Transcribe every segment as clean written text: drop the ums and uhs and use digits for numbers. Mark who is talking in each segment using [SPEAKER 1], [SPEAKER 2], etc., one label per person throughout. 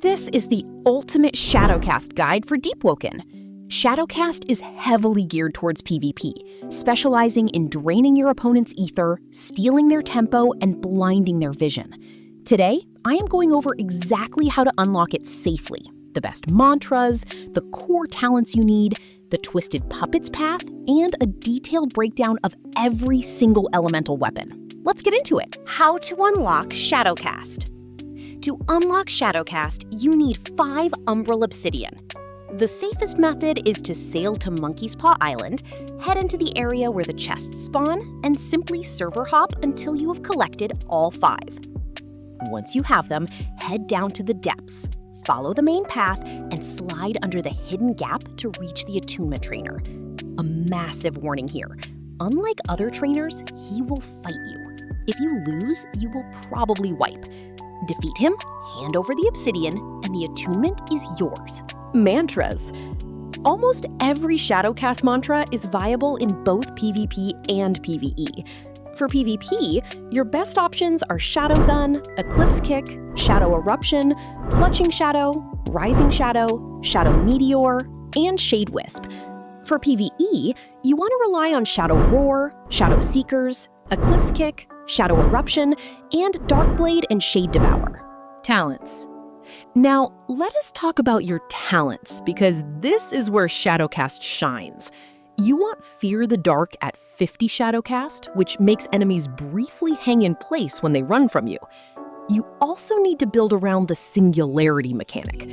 [SPEAKER 1] This is the ultimate Shadowcast guide for deepwoken. Shadowcast is heavily geared towards PvP, specializing in draining your opponent's ether, stealing their tempo, and blinding their vision. Today, I am going over exactly how to unlock it safely, the best mantras, the core talents you need, the Twisted Puppets path, and a detailed breakdown of every single elemental weapon. Let's get into it. How to unlock Shadowcast. To unlock Shadowcast, you need 5 Umbral Obsidian. The safest method is to sail to Monkey's Paw Island, head into the area where the chests spawn, and simply server hop until you have collected all 5. Once you have them, head down to the depths, follow the main path, and slide under the hidden gap to reach the attunement trainer. A massive warning here. Unlike other trainers, he will fight you. If you lose, you will probably wipe. Defeat him, hand over the obsidian, and the attunement is yours. Mantras. Almost every Shadowcast mantra is viable in both PvP and PvE. For PvP, your best options are Shadow Gun, Eclipse Kick, Shadow Eruption, Clutching Shadow, Rising Shadow, Shadow Meteor, and Shade Wisp. For PvE, you want to rely on Shadow Roar, Shadow Seekers, Eclipse Kick, Shadow Eruption, and Darkblade and Shade Devour. Talents. Now, let us talk about your talents, because this is where Shadowcast shines. You want Fear the Dark at 50 Shadowcast, which makes enemies briefly hang in place when they run from you. You also need to build around the Singularity mechanic.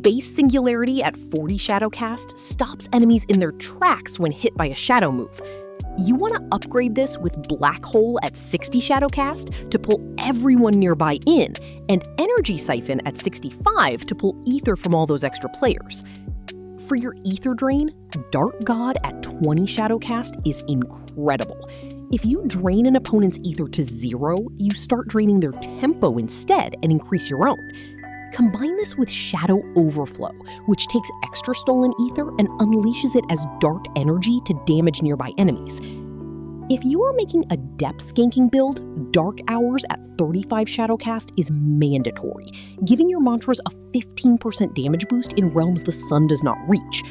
[SPEAKER 1] Base Singularity at 40 Shadowcast stops enemies in their tracks when hit by a shadow move. You want to upgrade this with Black Hole at 60 Shadowcast to pull everyone nearby in, and Energy Siphon at 65 to pull ether from all those extra players. For your ether drain, Dark God at 20 Shadowcast is incredible. If you drain an opponent's ether to 0, you start draining their tempo instead and increase your own. Combine this with Shadow Overflow, which takes extra stolen ether and unleashes it as dark energy to damage nearby enemies. If you are making a depth skanking build, Dark Hours at 35 Shadowcast is mandatory, giving your mantras a 15% damage boost in realms the sun does not reach.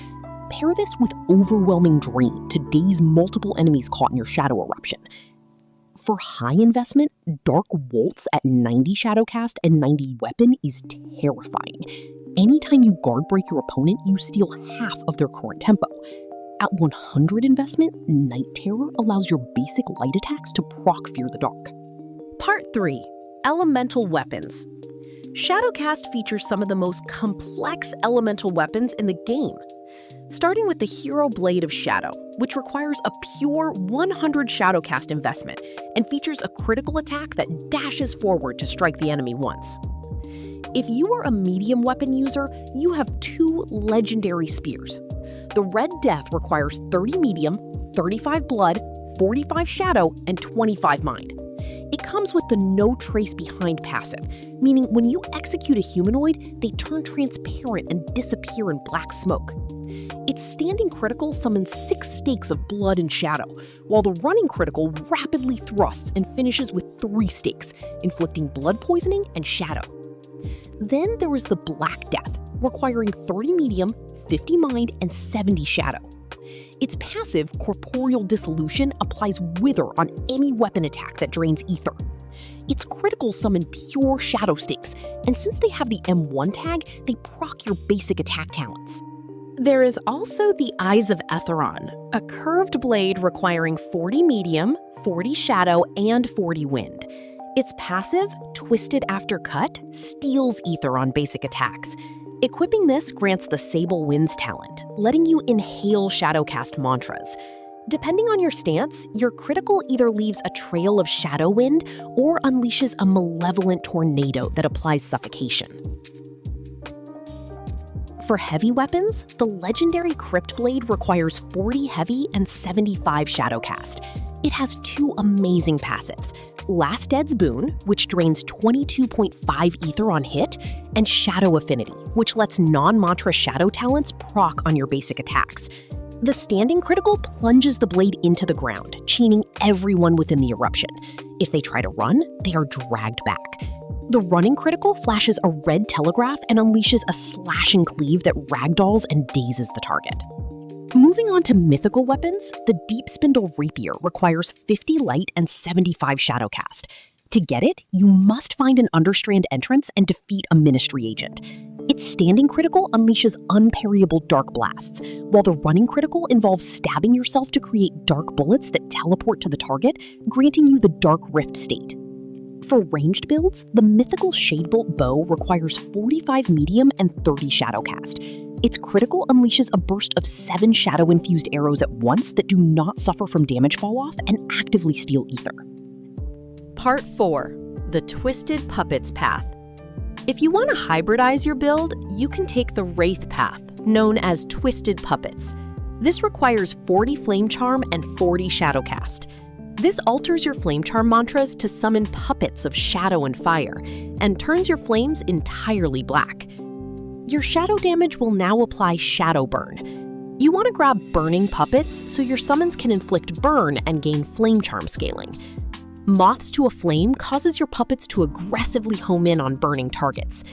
[SPEAKER 1] Pair this with Overwhelming Drain to daze multiple enemies caught in your Shadow Eruption. For high investment, Dark Waltz at 90 Shadowcast and 90 Weapon is terrifying. Anytime you guard break your opponent, you steal half of their current tempo. At 100 investment, Night Terror allows your basic light attacks to proc Fear the Dark. Part 3. Elemental Weapons. Shadowcast features some of the most complex elemental weapons in the game. Starting with the Hero Blade of Shadow, which requires a pure 100 Shadowcast investment and features a critical attack that dashes forward to strike the enemy once. If you are a medium weapon user, you have 2 legendary spears. The Red Death requires 30 medium, 35 blood, 45 shadow, and 25 mind. It comes with the No Trace Behind passive, meaning when you execute a humanoid, they turn transparent and disappear in black smoke. Its standing critical summons 6 stakes of blood and shadow, while the running critical rapidly thrusts and finishes with 3 stakes, inflicting blood poisoning and shadow. Then there is the Black Death, requiring 30 medium, 50 mind, and 70 shadow. Its passive, Corporeal Dissolution, applies Wither on any weapon attack that drains ether. Its criticals summon pure shadow stakes, and since they have the M1 tag, they proc your basic attack talents. There is also the Eyes of Etheron, a curved blade requiring 40 medium, 40 shadow, and 40 wind. Its passive, Twisted After Cut, steals ether on basic attacks. Equipping this grants the Sable Winds talent, letting you inhale Shadowcast mantras. Depending on your stance, your critical either leaves a trail of shadow wind or unleashes a malevolent tornado that applies suffocation. For heavy weapons, the legendary Crypt Blade requires 40 heavy and 75 Shadowcast. It has 2 amazing passives, Last Dead's Boon, which drains 22.5 ether on hit, and Shadow Affinity, which lets non-mantra shadow talents proc on your basic attacks. The standing critical plunges the blade into the ground, chaining everyone within the eruption. If they try to run, they are dragged back. The running critical flashes a red telegraph and unleashes a slash and cleave that ragdolls and dazes the target. Moving on to mythical weapons, the Deep Spindle Rapier requires 50 light and 75 Shadowcast. To get it, you must find an Understrand entrance and defeat a Ministry agent. Its standing critical unleashes unparryable dark blasts, while the running critical involves stabbing yourself to create dark bullets that teleport to the target, granting you the Dark Rift state. For ranged builds, the mythical Shadebolt bow requires 45 medium and 30 Shadowcast. Its critical unleashes a burst of 7 shadow-infused arrows at once that do not suffer from damage fall-off and actively steal ether.
[SPEAKER 2] Part 4. The Twisted Puppets Path. If you want to hybridize your build, you can take the Wraith Path, known as Twisted Puppets. This requires 40 Flame Charm and 40 Shadowcast. This alters your Flame Charm mantras to summon puppets of shadow and fire, and turns your flames entirely black. Your shadow damage will now apply Shadow Burn. You want to grab Burning Puppets so your summons can inflict burn and gain Flame Charm scaling. Moths to a Flame causes your puppets to aggressively home in on burning targets.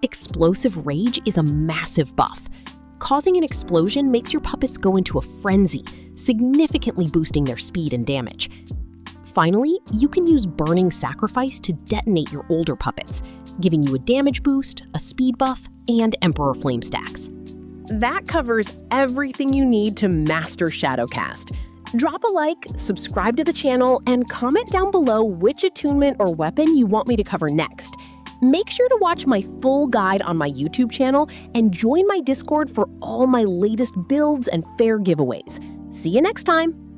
[SPEAKER 2] Explosive Rage is a massive buff. Causing an explosion makes your puppets go into a frenzy, significantly boosting their speed and damage. Finally, you can use Burning Sacrifice to detonate your older puppets, giving you a damage boost, a speed buff, and Emperor Flame stacks. That covers everything you need to master Shadowcast. Drop a like, subscribe to the channel, and comment down below which attunement or weapon you want me to cover next. Make sure to watch my full guide on my YouTube channel and join my Discord for all my latest builds and fair giveaways. See you next time!